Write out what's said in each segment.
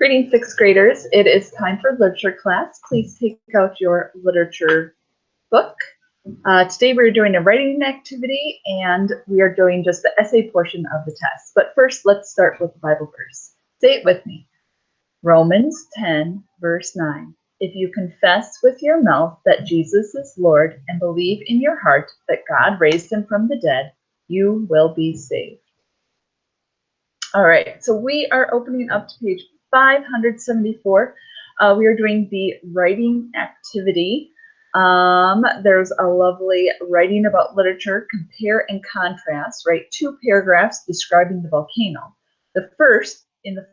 Greetings, sixth graders. It is time for literature class. Please take out your literature book. Today we're doing a writing activity and we are doing just the essay portion of the test. But first, let's start with the Bible verse. Say it with me. Romans 10, verse 9. If you confess with your mouth that Jesus is Lord and believe in your heart that God raised him from the dead, you will be saved. All right, so we are opening up to page 574. We are doing the writing activity. There's a lovely writing about literature, compare and contrast, write 2 paragraphs describing the volcano. In the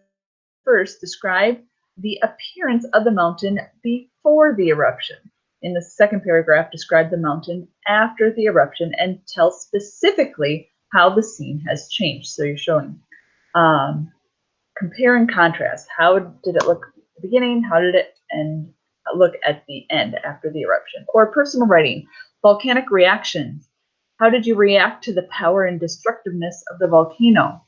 first, describe the appearance of the mountain before the eruption. In the second paragraph, describe the mountain after the eruption and tell specifically how the scene has changed. So you're showing compare and contrast. How did it look at the beginning? How did it look at the end after the eruption? Or personal writing, volcanic reactions. How did you react to the power and destructiveness of the volcano?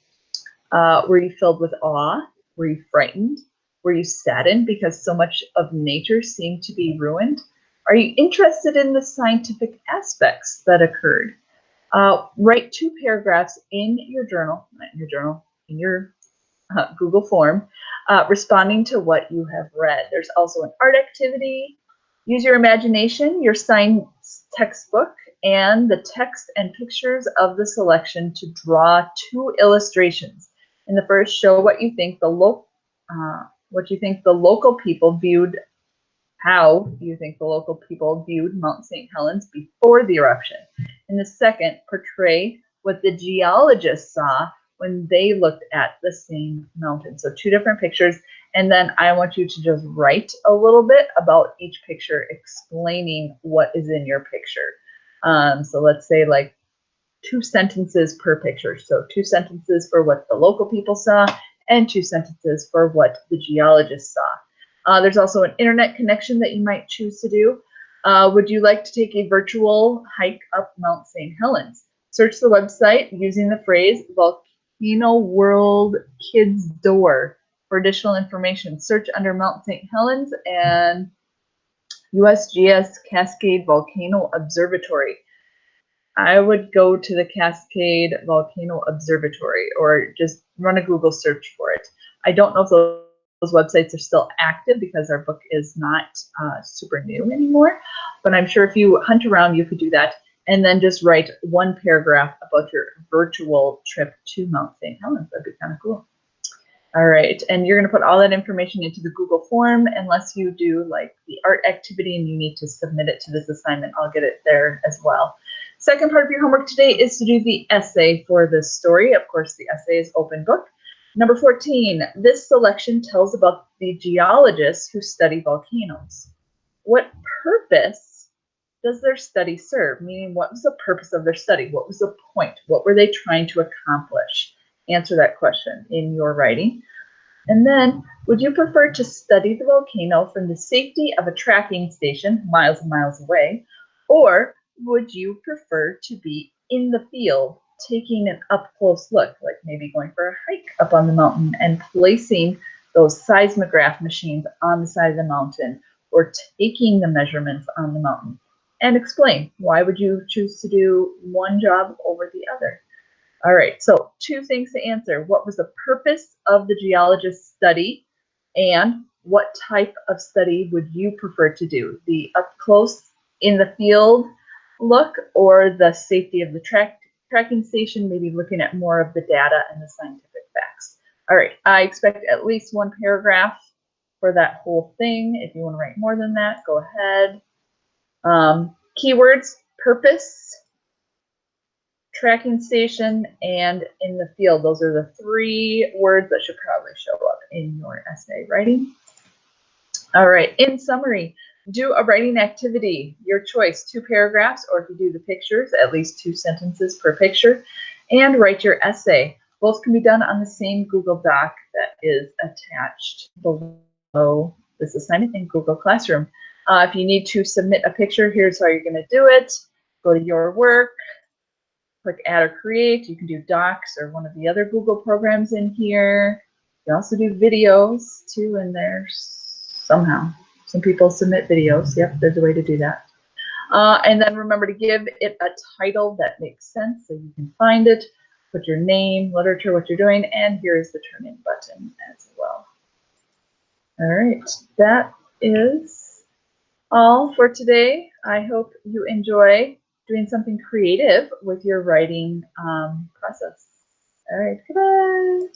Were you filled with awe? Were you frightened? Were you saddened because so much of nature seemed to be ruined? Are you interested in the scientific aspects that occurred? Write 2 paragraphs in your journal, in your Google form, responding to what you have read. There's also an art activity. Use your imagination, your science textbook, and the text and pictures of the selection to draw 2 illustrations. In the first, show what you think the local people viewed. How you think the local people viewed Mount St. Helens before the eruption. In the second, portray what the geologists saw when they looked at the same mountain. So 2 different pictures, and then I want you to just write a little bit about each picture, explaining what is in your picture. So let's say like 2 sentences per picture. So 2 sentences for what the local people saw and 2 sentences for what the geologists saw. There's also an internet connection that you might choose to do. Would you like to take a virtual hike up Mount St. Helens? Search the website using the phrase Volcano World Kids Door for additional information. Search under Mount St. Helens and USGS Cascade Volcano Observatory. I would go to the Cascade Volcano Observatory or just run a Google search for it. I don't know if those websites are still active because our book is not super new anymore, but I'm sure if you hunt around, you could do that. And then just write 1 paragraph about your virtual trip to Mount St. Helens. That'd be kind of cool. All right, and you're going to put all that information into the Google form unless you do like the art activity and you need to submit it to this assignment. I'll get it there as well. Second part of your homework today is to do the essay for this story. Of course, the essay is open book. Number 14, this selection tells about the geologists who study volcanoes. What purpose does their study serve? Meaning, what was the purpose of their study? What was the point? What were they trying to accomplish? Answer that question in your writing. And then, would you prefer to study the volcano from the safety of a tracking station miles and miles away? Or would you prefer to be in the field taking an up-close look, like maybe going for a hike up on the mountain and placing those seismograph machines on the side of the mountain or taking the measurements on the mountain? And explain, why would you choose to do one job over the other? All right, so 2 things to answer. What was the purpose of the geologist's study? And what type of study would you prefer to do? The up-close, in the field look, or the safety of the tracking station, maybe looking at more of the data and the scientific facts? All right, I expect at least 1 paragraph for that whole thing. If you want to write more than that, go ahead. Keywords, purpose, tracking station, and in the field. Those are the 3 words that should probably show up in your essay writing. All right, in summary, do a writing activity, your choice, 2 paragraphs, or if you do the pictures, at least 2 sentences per picture, and write your essay. Both can be done on the same Google Doc that is attached below this assignment in Google Classroom. If you need to submit a picture, here's how you're going to do it. Go to your work, click add or create. You can do Docs or one of the other Google programs in here. You also do videos too in there somehow. Some people submit videos. Yep, there's a way to do that. And then remember to give it a title that makes sense so you can find it. Put your name, literature, what you're doing, and here's the turn in button as well. All right, that is all for today. I hope you enjoy doing something creative with your writing process. All right, goodbye.